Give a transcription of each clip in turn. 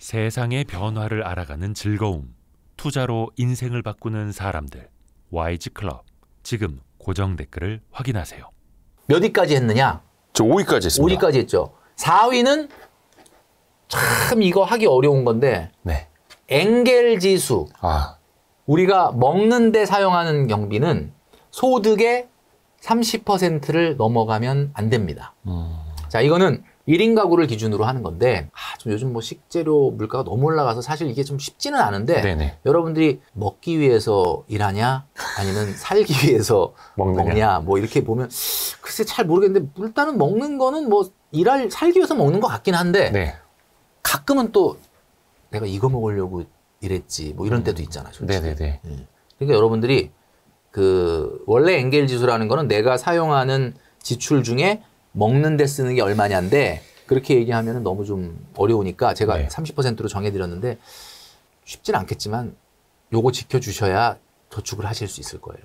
세상의 변화를 알아가는 즐거움, 투자로 인생을 바꾸는 사람들, YG클럽. 지금 고정 댓글을 확인하세요. 몇 위까지 했느냐? 저 5위까지 했습니다. 5위까지 했죠. 4위는 참 이거 하기 어려운 건데 네. 엥겔 지수. 아, 우리가 먹는 데 사용하는 경비는 소득의 30%를 넘어가면 안 됩니다. 자, 이거는 1인 가구를 기준으로 하는 건데 좀 요즘 뭐 식재료 물가가 너무 올라가서 사실 이게 좀 쉽지는 않은데 네네. 여러분들이 먹기 위해서 일하냐 아니면 살기 위해서 먹냐 뭐 이렇게 보면 글쎄 잘 모르겠는데 일단은 먹는 거는 뭐 살기 위해서 먹는 것 같긴 한데 네. 가끔은 또 내가 이거 먹으려고 이랬지 뭐 이런 때도 있잖아요. 솔직히. 네네네. 그러니까 여러분들이 원래 엥겔 지수라는 거는 내가 사용하는 지출 중에 먹는 데 쓰는 게 얼마냐인데 그렇게 얘기하면 너무 좀 어려우니까 제가 네. 30%로 정해드렸는데 쉽진 않겠지만 요거 지켜주셔야 저축을 하실 수 있을 거예요.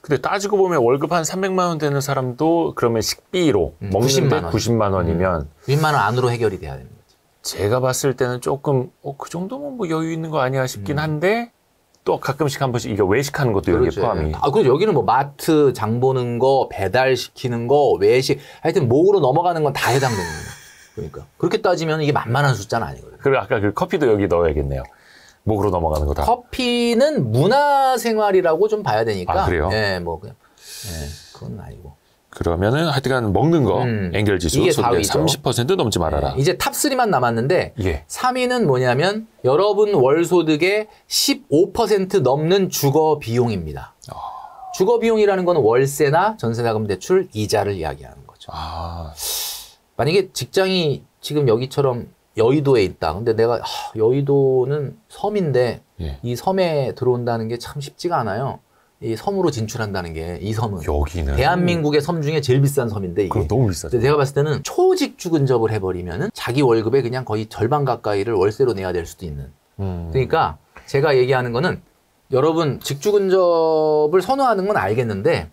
근데 따지고 보면 월급 한 300만 원 되는 사람도 그러면 식비로 먹는데 90만 원이면 90만 원 안으로 해결이 돼야 되는 거죠. 제가 봤을 때는 조금 그 정도면 뭐 여유 있는 거 아니야 싶긴 한데 또 가끔씩 한 번씩 이게 외식하는 것도 여기에 그렇죠. 포함이. 그리고 여기는 뭐 마트 장 보는 거, 배달시키는 거, 외식, 하여튼 목으로 넘어가는 건 다 해당되는 거예요. 그러니까. 그렇게 따지면 이게 만만한 숫자는 아니거든요. 그리고 아까 그 커피도 여기 넣어야겠네요. 목으로 넘어가는 거 다. 커피는 문화생활이라고 좀 봐야 되니까. 아, 그래요? 예, 뭐, 그냥. 예, 그건 아니고. 그러면은 하여튼간 먹는 거, 엥겔 지수, 이게 소득의 4위죠. 30% 넘지 말아라. 이제 탑 3만 남았는데, 예. 3위는 뭐냐면, 여러분 월 소득의 15% 넘는 주거 비용입니다. 주거 비용이라는 거는 월세나 전세자금 대출, 이자를 이야기하는 거죠. 만약에 직장이 지금 여기처럼 여의도에 있다. 근데 내가 여의도는 섬인데 예. 이 섬에 들어온다는 게 참 쉽지가 않아요. 이 섬으로 진출한다는 게 이 섬은 여기는 대한민국의 섬 중에 제일 비싼 섬인데 이게 그럼 너무 비싸죠. 제가 봤을 때는 초직주 근접을 해버리면은 자기 월급의 그냥 거의 절반 가까이를 월세로 내야 될 수도 있는. 그러니까 제가 얘기하는 거는 여러분 직주 근접을 선호하는 건 알겠는데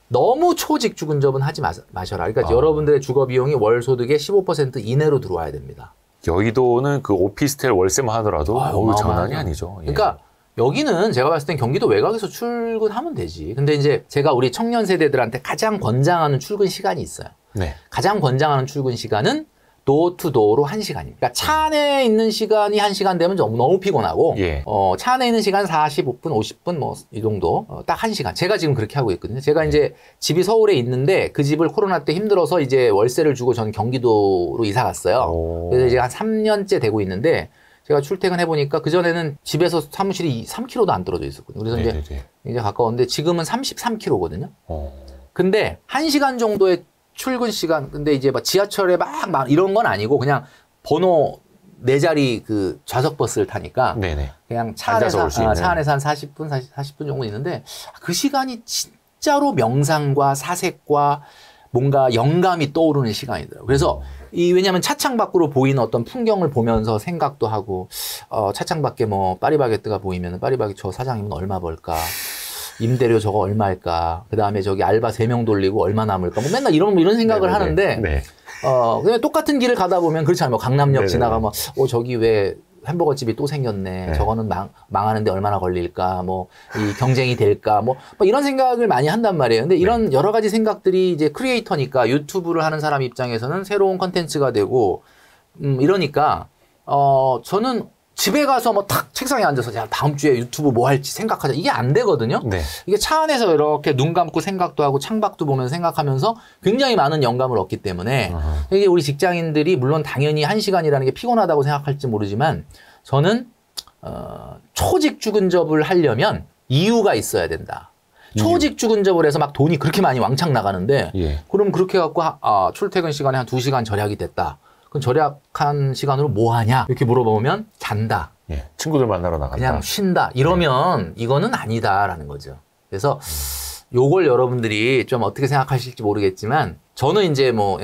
너무 초직주 근접은 하지 마셔라. 그러니까 여러분들의 주거 비용이 월 소득의 15% 이내로 들어와야 됩니다. 여의도는 그 오피스텔 월세만 하더라도 장난이 어마어마하죠. 아니죠. 예. 그러니까 여기는 제가 봤을 땐 경기도 외곽에서 출근하면 되지. 근데 이제 제가 우리 청년 세대들한테 가장 권장하는 출근 시간이 있어요. 네. 가장 권장하는 출근 시간은 도어투도어로 1시간입니다. 그러니까 차 안에 있는 시간이 1시간 되면 너무 피곤하고 예. 차 안에 있는 시간 45분, 50분 뭐 이 정도 딱 1시간. 제가 지금 그렇게 하고 있거든요. 제가 이제 집이 서울에 있는데 그 집을 코로나 때 힘들어서 이제 월세를 주고 저는 경기도로 이사 갔어요. 그래서 이제 한 3년째 되고 있는데 제가 출퇴근해 보니까 그전에는 집에서 사무실이 3km도 안 떨어져 있었거든요. 그래서 이제 가까웠는데 지금은 33km거든요. 근데 1시간 정도의 출근 시간, 근데 이제 막 지하철에 막 이런 건 아니고 그냥 번호 4자리 그 좌석 버스를 타니까 네네. 그냥 차 안에서 한 40분 정도 있는데 그 시간이 진짜로 명상과 사색과 뭔가 영감이 떠오르는 시간이더라고요. 그래서 왜냐하면 차창 밖으로 보이는 어떤 풍경을 보면서 생각도 하고 차창 밖에 뭐 파리바게뜨가 보이면 파리바게뜨 저 사장님은 얼마 벌까? 임대료 저거 얼마일까? 그 다음에 저기 알바 3명 돌리고 얼마 남을까? 뭐 맨날 이런 생각을 네네네. 하는데, 네. 그냥 똑같은 길을 가다 보면 그렇잖아요. 뭐 강남역 네네네. 지나가면, 저기 왜 햄버거 집이 또 생겼네. 네. 저거는 망하는데 얼마나 걸릴까? 뭐, 이 경쟁이 될까? 뭐 이런 생각을 많이 한단 말이에요. 근데 이런 여러 가지 생각들이 이제 크리에이터니까 유튜브를 하는 사람 입장에서는 새로운 컨텐츠가 되고, 이러니까, 저는 집에 가서 뭐 탁 책상에 앉아서 야 다음 주에 유튜브 뭐 할지 생각하자 이게 안 되거든요. 네. 이게 차 안에서 이렇게 눈 감고 생각도 하고 창밖도 보면서 생각하면서 굉장히 많은 영감을 얻기 때문에 이게 우리 직장인들이 물론 당연히 1시간이라는 게 피곤하다고 생각할지 모르지만 저는 초직주 근접을 하려면 이유가 있어야 된다. 초직주 근접을 해서 막 돈이 그렇게 많이 왕창 나가는데 그럼 그렇게 해갖고 출퇴근 시간에 한 2시간 절약이 됐다. 그럼 절약한 시간으로 뭐 하냐? 이렇게 물어보면 잔다. 예. 친구들 만나러 나간다. 그냥 쉰다. 이러면 이거는 아니다라는 거죠. 그래서 요걸 여러분들이 좀 어떻게 생각하실지 모르겠지만 저는 이제 뭐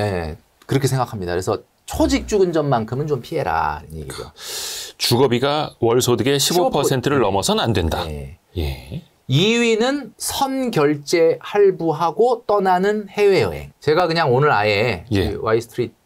그렇게 생각합니다. 그래서 초직주 근접만큼은 좀 피해라. 이런 얘기죠. 주거비가 월 소득의 15%를 넘어서는 안 된다. 네. 예. 2위는 선결제 할부하고 떠나는 해외여행. 제가 그냥 오늘 아예 Y스트리트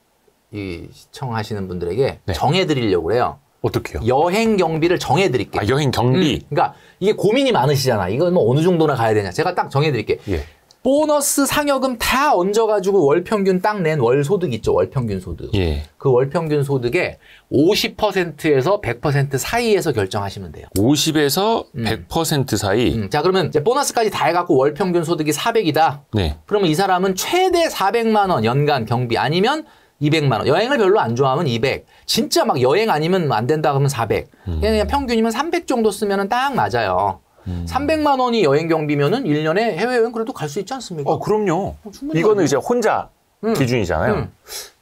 시청하시는 분들에게 정해드리려고 그래요. 어떻게요? 여행 경비를 정해드릴게요. 아, 여행 경비? 그러니까 이게 고민이 많으시잖아. 이건 뭐 어느 정도나 가야 되냐. 제가 딱 정해드릴게요. 예. 보너스 상여금 다 얹어가지고 월평균 딱 낸 월소득 있죠. 월평균 소득. 예. 그 월평균 소득의 50%에서 100% 사이에서 결정하시면 돼요. 50에서 100% 사이? 자, 그러면 이제 보너스까지 다 해갖고 월평균 소득이 400이다. 네. 그러면 이 사람은 최대 400만 원 연간 경비 아니면 200만 원. 여행을 별로 안 좋아하면 200. 진짜 막 여행 아니면 안 된다 그러면 400. 그냥 평균이면 300 정도 쓰면은 딱 맞아요. 300만 원이 여행 경비면은 1년에 해외여행 그래도 갈 수 있지 않습니까? 그럼요. 충분히 이거는 가죠. 이제 혼자 기준이잖아요.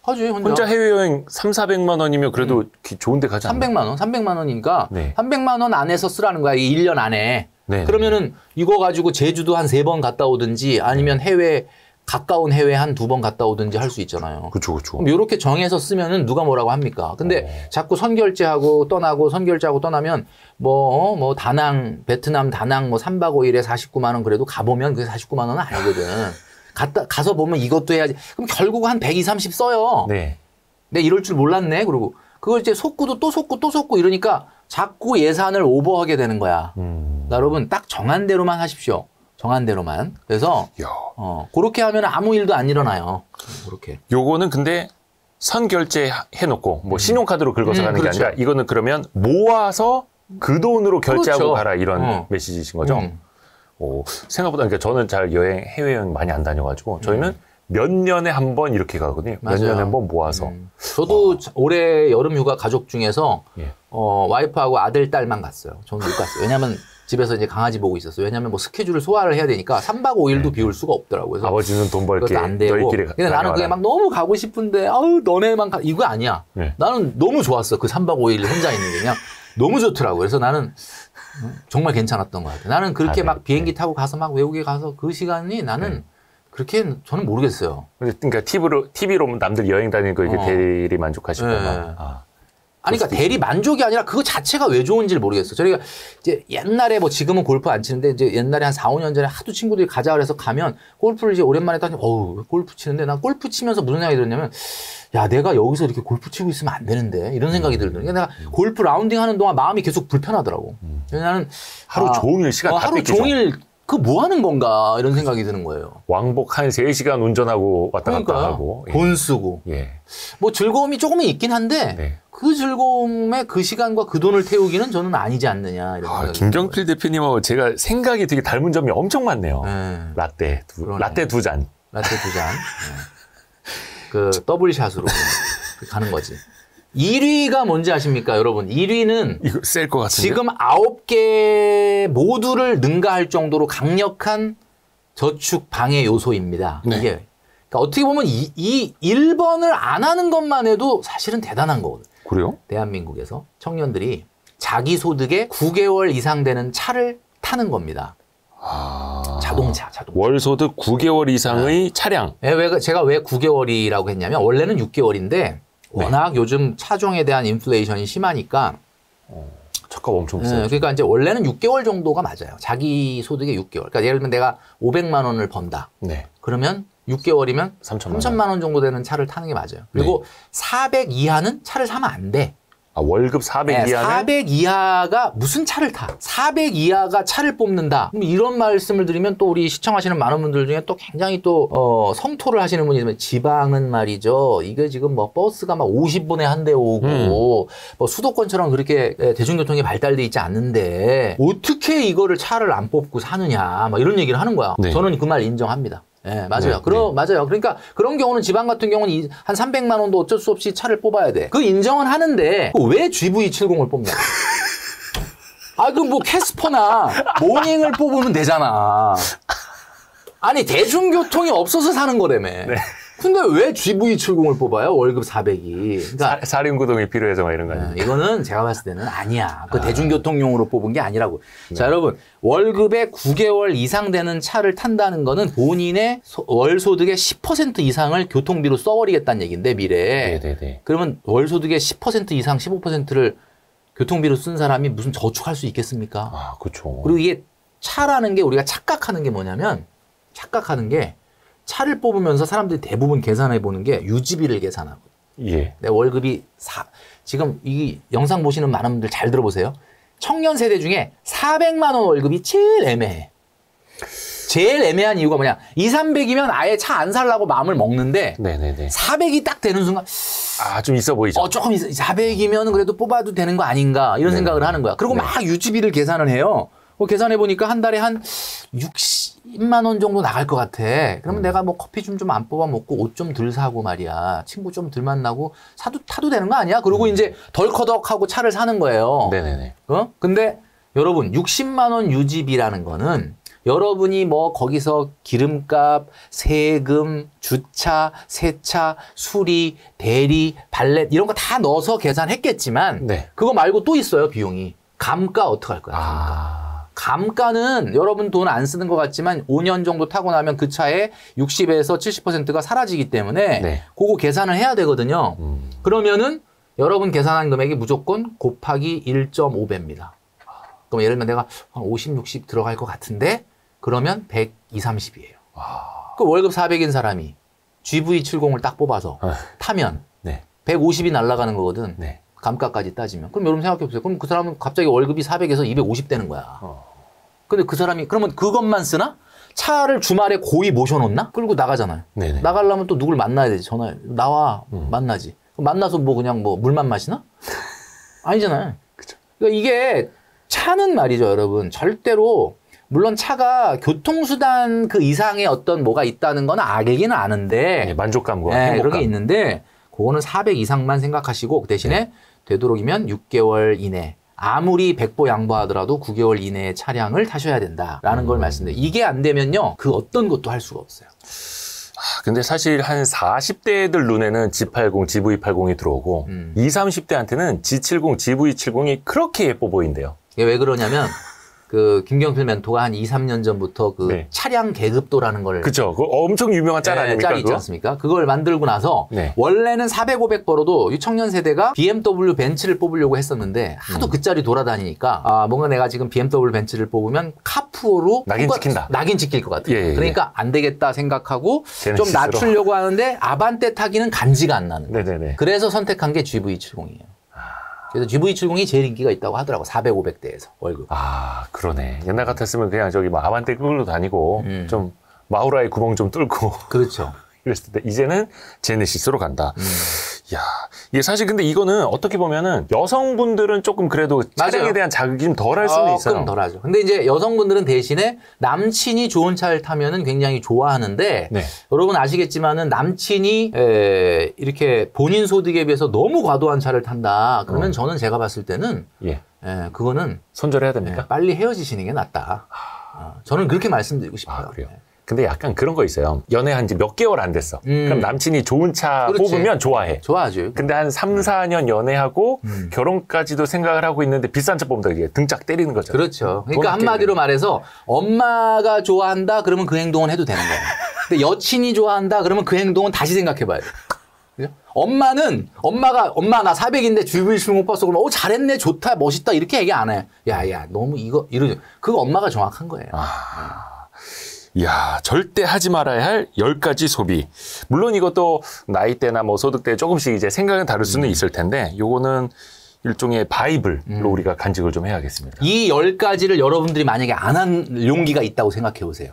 하지, 혼자 해외여행 400만 원이면 그래도 좋은 데 가지 않나요? 300만 원, 300만 원이니까 네. 300만 원 안에서 쓰라는 거야. 이 1년 안에. 네. 그러면은 이거 가지고 제주도 한 3번 갔다 오든지 아니면 해외 가까운 해외 한 2번 갔다 오든지 할 수 있잖아요. 그렇죠, 그렇죠. 그럼 이렇게 정해서 쓰면은 누가 뭐라고 합니까? 근데 자꾸 선결제하고 떠나고 선결제하고 떠나면 뭐 다낭, 베트남 다낭 뭐 3박 5일에 49만 원 그래도 가보면 그게 49만 원은 아니거든. 가서 보면 이것도 해야지. 그럼 결국 한 120, 30 써요. 네. 내가 이럴 줄 몰랐네. 그리고 그걸 이제 속구도 또 속고 또 속고 이러니까 자꾸 예산을 오버하게 되는 거야. 여러분 딱 정한 대로만 하십시오. 정한 대로만. 그래서 야. 그렇게 하면 아무 일도 안 일어나요. 그렇게. 요거는 근데 선결제 해놓고 뭐 신용카드로 긁어서 가는 그렇죠. 게 아니라 이거는 그러면 모아서 그 돈으로 결제하고 그렇죠. 가라 이런 메시지이신 거죠? 오, 생각보다 그러니까 저는 잘 해외여행 많이 안 다녀가지고 저희는 몇 년에 한 번 이렇게 가거든요. 맞아요. 몇 년에 한 번 모아서. 저도 올해 여름 휴가 가족 중에서 예. 와이프하고 아들, 딸만 갔어요. 저는 못 갔어요. 왜냐면 집에서 이제 강아지 보고 있었어요. 왜냐면 뭐 스케줄을 소화를 해야 되니까 3박 5일도 비울 수가 없더라고요. 그래서 아버지는 돈 벌게 그것도 안 되고. 너희끼리 근데 나는 그게 막 너무 가고 싶은데 아우 너네만 가 이거 아니야. 네. 나는 너무 좋았어. 그 3박 5일 혼자 있는 게 그냥 너무 좋더라고요. 그래서 나는 정말 괜찮았던 것 같아요. 나는 그렇게 네. 막 비행기 타고 가서 막 외국에 가서 그 시간이 나는 그렇게 저는 모르겠어요. 그러니까 TV로 남들 여행 다니는 거 이게 대리 만족하시고 네. 막. 아니, 그러니까 대리 만족이 아니라 그거 자체가 왜 좋은지를 모르겠어요. 저희가 이제 옛날에 뭐 지금은 골프 안 치는데 이제 옛날에 한 4, 5년 전에 하도 친구들이 가자 그래서 가면 골프를 이제 오랜만에 따니 어우, 골프 치는데 난 골프 치면서 무슨 생각이 들었냐면 야, 내가 여기서 이렇게 골프 치고 있으면 안 되는데 이런 생각이 들더라고요. 내가 골프 라운딩 하는 동안 마음이 계속 불편하더라고. 왜냐면 하루 종일 시간 다 하루 뺏기죠. 종일 그 뭐 하는 건가 이런 생각이 드는 거예요. 왕복 한 3시간 운전하고 왔다 갔다 그러니까 하고. 돈 쓰고 예. 뭐 즐거움이 조금은 있긴 한데 네. 그 즐거움에 그 시간과 그 돈을 태우기는 저는 아니지 않느냐 이런 생각이 김경필 대표님하고 제가 생각이 되게 닮은 점이 엄청 많네요. 네. 라떼 그러네. 두 잔. 라떼 2잔. 그 더블샷으로 가는 거지. 1위가 뭔지 아십니까, 여러분? 1위는 이거 셀 것 같은데. 지금 9개 모두를 능가할 정도로 강력한 저축 방해 요소입니다. 네. 이게 그러니까 어떻게 보면 이 1번을 안 하는 것만 해도 사실은 대단한 거거든요. 그래요? 대한민국에서 청년들이 자기 소득의 9개월 이상 되는 차를 타는 겁니다. 자동차. 월소득 9개월 이상의 차량. 제가 왜 9개월이라고 했냐면 원래는 6개월인데 워낙 요즘 차종에 대한 인플레이션이 심하니까 차값 엄청 비싸요. 그러니까 이제 원래는 6개월 정도가 맞아요. 자기 소득의 6개월. 그러니까 예를 들면 내가 500만 원을 번다. 네. 그러면 6개월이면 3천만 원 정도 되는 차를 타는 게 맞아요. 그리고 400 이하는 차를 사면 안 돼. 월급 400 이하는 400 이하가 무슨 차를 타? 400 이하가 차를 뽑는다. 그럼 이런 말씀을 드리면 또 우리 시청하시는 많은 분들 중에 또 굉장히 또 성토를 하시는 분이 있으면 지방은 말이죠. 이게 지금 뭐 버스가 막 50분에 한 대 오고 뭐 수도권처럼 그렇게 대중교통이 발달돼 있지 않는데 어떻게 이거를 차를 안 뽑고 사느냐. 막 이런 얘기를 하는 거야. 네. 저는 그 말 인정합니다. 네, 맞아요. 네. 맞아요. 그러니까 그런 경우는 지방 같은 경우는 한 300만 원도 어쩔 수 없이 차를 뽑아야 돼. 그 인정은 하는데 왜 GV70을 뽑냐? 그럼 뭐 캐스퍼나 모닝을 뽑으면 되잖아. 아니 대중교통이 없어서 사는 거라며. 네. 근데 왜 GV70을 뽑아요? 월급 400이. 그러니까 사륜구동이 필요해서 막 이런 거 아니에요? 이거는 제가 봤을 때는 아니야. 그 대중교통용으로 뽑은 게 아니라고. 자, 여러분. 월급의 9개월 이상 되는 차를 탄다는 거는 본인의 월소득의 10% 이상을 교통비로 써버리겠다는 얘기인데, 미래에. 네네네. 그러면 월소득의 10% 이상, 15%를 교통비로 쓴 사람이 무슨 저축할 수 있겠습니까? 그렇죠. 그리고 이게 차라는 게 우리가 착각하는 게 뭐냐면, 착각하는 게 차를 뽑으면서 사람들이 대부분 계산해 보는 게 유지비를 계산하고. 예. 내 월급이 지금 이 영상 보시는 많은 분들 잘 들어보세요. 청년 세대 중에 400만 원 월급이 제일 애매해. 제일 애매한 이유가 뭐냐? 200~300이면 아예 차 안 살라고 마음을 먹는데 네네네. 400이 딱 되는 순간 좀 있어 보이죠. 조금 400이면 그래도 뽑아도 되는 거 아닌가 이런 생각을 하는 거야. 그리고 막 유지비를 계산을 해요. 계산해 보니까 한 달에 한 60만 원 정도 나갈 것 같아. 그러면 내가 뭐 커피 좀 안 뽑아 먹고 옷 좀 덜 사고 말이야. 친구 좀 덜 만나고 타도 되는 거 아니야? 그리고 이제 덜커덕하고 차를 사는 거예요. 네네네. 근데 여러분 60만 원 유지비라는 거는 여러분이 뭐 거기서 기름값, 세금, 주차, 세차, 수리, 대리, 발렛 이런 거 다 넣어서 계산했겠지만 그거 말고 또 있어요, 비용이. 감가 어떡할 거야? 감가는 여러분 돈 안 쓰는 것 같지만 5년 정도 타고 나면 그 차에 60에서 70%가 사라지기 때문에 그거 계산을 해야 되거든요. 그러면은 여러분 계산한 금액이 무조건 곱하기 1.5배입니다. 그럼 예를 들면 내가 한 50, 60 들어갈 것 같은데 그러면 120, 30이에요. 그 월급 400인 사람이 GV70을 딱 뽑아서 타면 150이 날아가는 거거든. 감가까지 따지면. 그럼 여러분 생각해 보세요. 그럼 그 사람은 갑자기 월급이 400에서 250 되는 거야. 근데 그 사람이 그러면 그것만 쓰나? 차를 주말에 고이 모셔놓나? 끌고 나가잖아요. 나가려면 또 누굴 만나야 되지. 전화 나와 만나지. 만나서 뭐 그냥 뭐 물만 마시나? 아니잖아요. 그쵸. 그러니까 이게 차는 말이죠, 여러분. 절대로 물론 차가 교통수단 그 이상의 어떤 뭐가 있다는 건 알기는 아는데 만족감과 행복감. 그런 게 있는데 그거는 400 이상만 생각하시고 그 대신에 되도록이면 6개월 이내 아무리 백보 양보하더라도 9개월 이내의 차량을 타셔야 된다라는 걸 말씀드려요. 이게 안 되면요. 그 어떤 것도 할 수가 없어요. 근데 사실 한 40대들 눈에는 G80, GV80이 들어오고 20, 30대한테는 G70, GV70이 그렇게 예뻐 보인대요. 이게 왜 그러냐면 그 김경필 멘토가 한 2, 3년 전부터 그 차량 계급도라는 걸 그렇죠. 그 엄청 유명한 짤 아닙니까? 짤이 있지 않습니까? 그걸 만들고 나서 원래는 400, 500 벌어도 이 청년 세대가 BMW 벤츠를 뽑으려고 했었는데 하도 그 짤이 돌아다니니까 뭔가 내가 지금 BMW 벤츠를 뽑으면 카푸어로 낙인 찍힐 것 같아요. 그러니까 안 되겠다 생각하고 좀 낮추려고 하는데 아반떼 타기는 간지가 안 나는. 그래서 선택한 게 GV70이에요. 그래서 GV70이 제일 인기가 있다고 하더라고. 400, 500대에서 월급. 그러네. 옛날 같았으면 그냥 저기 뭐 아반떼 끌고 다니고 좀 마우라의 구멍 좀 뚫고. 그렇죠. 그랬을 때 이제는 제네시스로 간다. 야, 이게 사실 근데 이거는 어떻게 보면은 여성분들은 조금 그래도 차량에 대한 자극이 좀 덜 할 수는 있어요. 조금 덜하죠. 근데 이제 여성분들은 대신에 남친이 좋은 차를 타면은 굉장히 좋아하는데 여러분 아시겠지만은 남친이 이렇게 본인 소득에 비해서 너무 과도한 차를 탄다. 그러면 저는 제가 봤을 때는 그거는 손절해야 됩니까? 빨리 헤어지시는 게 낫다. 저는 그렇게 말씀드리고 싶어요. 그래요? 근데 약간 그런 거 있어요. 연애한 지 몇 개월 안 됐어. 그럼 남친이 좋은 차 뽑으면 좋아해. 좋아하죠. 근데 한 3, 4년 연애하고 결혼까지도 생각을 하고 있는데 비싼 차 뽑는다 이게 등짝 때리는 거죠. 그렇죠. 그러니까 한마디로 말해서 엄마가 좋아한다 그러면 그 행동은 해도 되는 거예요. 근데 여친이 좋아한다 그러면 그 행동은 다시 생각해 봐야 돼요. 그죠? 엄마 나 400인데 GV70 못 봤어. 그러면 잘했네, 좋다, 멋있다 이렇게 얘기 안 해. 야, 너무 이러죠. 그거 엄마가 정확한 거예요. 이야, 절대 하지 말아야 할 10가지 소비. 물론 이것도 나이대나 뭐 소득대 조금씩 이제 생각은 다를 수는 있을 텐데, 요거는 일종의 바이블로 우리가 간직을 좀 해야겠습니다. 이 10가지를 여러분들이 만약에 안 한 용기가 있다고 생각해 보세요.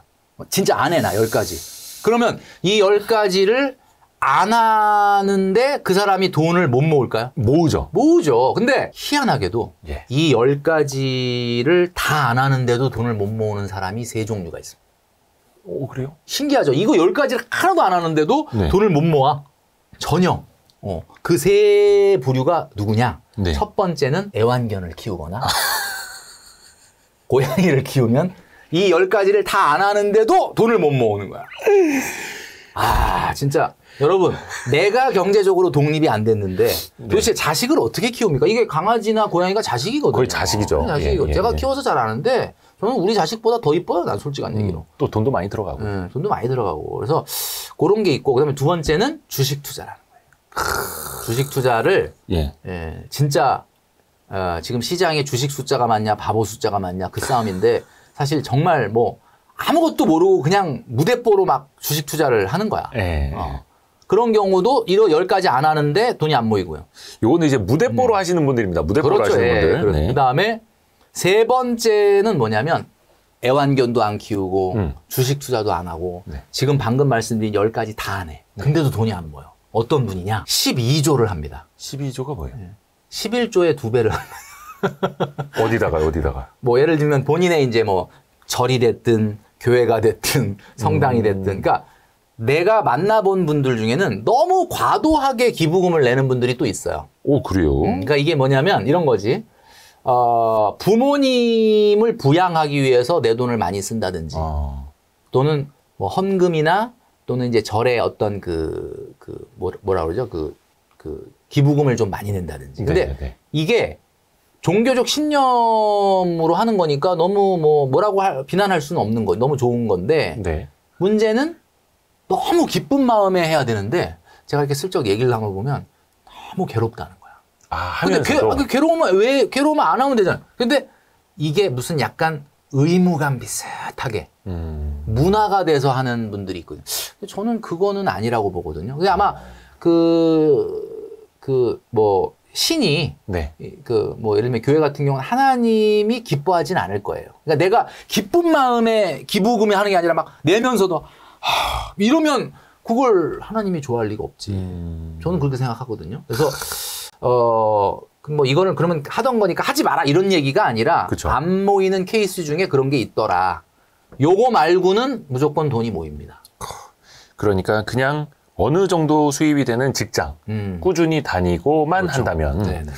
진짜 안 해놔, 10가지. 그러면 이 10가지를 안 하는데 그 사람이 돈을 못 모을까요? 모으죠. 근데 희한하게도 이 10가지를 다 안 하는데도 돈을 못 모으는 사람이 3종류가 있습니다. 그래요? 신기하죠? 이거 10가지를 하나도 안 하는데도 돈을 못 모아. 전혀. 그 3부류가 누구냐? 첫 번째는 애완견을 키우거나 고양이를 키우면 이 10가지를 다 안 하는데도 돈을 못 모으는 거야. 진짜. 여러분, 내가 경제적으로 독립이 안 됐는데 도대체 자식을 어떻게 키웁니까? 이게 강아지나 고양이가 자식이거든요. 거의 자식이죠. 자식이고. 제가 키워서 잘 아는데 저는 우리 자식보다 더 이뻐요. 난 솔직한 얘기로. 또 돈도 많이 들어가고. 돈도 많이 들어가고. 그래서 그런 게 있고 그다음에 두 번째는 주식 투자라는 거예요. 주식 투자를 진짜 지금 시장에 주식 숫자가 많냐 바보 숫자가 많냐 그 싸움인데 사실 정말 뭐 아무것도 모르고 그냥 무대뽀로 막 주식 투자를 하는 거야. 그런 경우도 이러 10가지 안 하는데 돈이 안 모이고요. 요거는 이제 무대뽀로 하시는 분들입니다. 무대뽀로 그렇죠. 하시는 분들. 네. 그다음에 세 번째는 뭐냐면 애완견도 안 키우고 주식 투자도 안 하고 네. 지금 방금 말씀드린 10가지 다 안 해. 근데도 돈이 안 모여. 어떤 분이냐? 12조를 합니다. 12조가 뭐예요? 11조의 2배를 어디다가? 뭐 예를 들면 본인의 이제 뭐 절이 됐든 교회가 됐든 성당이 됐든 그러니까 내가 만나본 분들 중에는 너무 과도하게 기부금을 내는 분들이 또 있어요. 오, 그래요? 그러니까 이게 뭐냐면 이런 거지. 부모님을 부양하기 위해서 내 돈을 많이 쓴다든지 또는 뭐 헌금이나 또는 이제 절에 어떤 뭐라 그러죠? 그 기부금을 좀 많이 낸다든지. 근데 네. 이게 종교적 신념으로 하는 거니까 너무 뭐라고 비난할 수는 없는 거예요. 너무 좋은 건데 네. 문제는 너무 기쁜 마음에 해야 되는데 제가 이렇게 슬쩍 얘기를 나눠 보면 너무 괴롭다는 거야. 근데 괴로우면 안 하면 되잖아. 근데 이게 무슨 약간 의무감 비슷하게 문화가 돼서 하는 분들이 있거든요. 근데 저는 그거는 아니라고 보거든요. 근데 아마 뭐 신이 네. 뭐 예를 들면 교회 같은 경우는 하나님이 기뻐하진 않을 거예요. 그러니까 내가 기쁜 마음에 기부금을 하는 게 아니라 막 내면서도 이러면 그걸 하나님이 좋아할 리가 없지. 저는 그렇게 생각하거든요. 그래서 뭐 이거는 그러면 하던 거니까 하지 마라 이런 얘기가 아니라 그쵸. 안 모이는 케이스 중에 그런 게 있더라. 요거 말고는 무조건 돈이 모입니다. 그러니까 그냥 어느 정도 수입이 되는 직장 꾸준히 다니고만 그렇죠. 한다면 네네.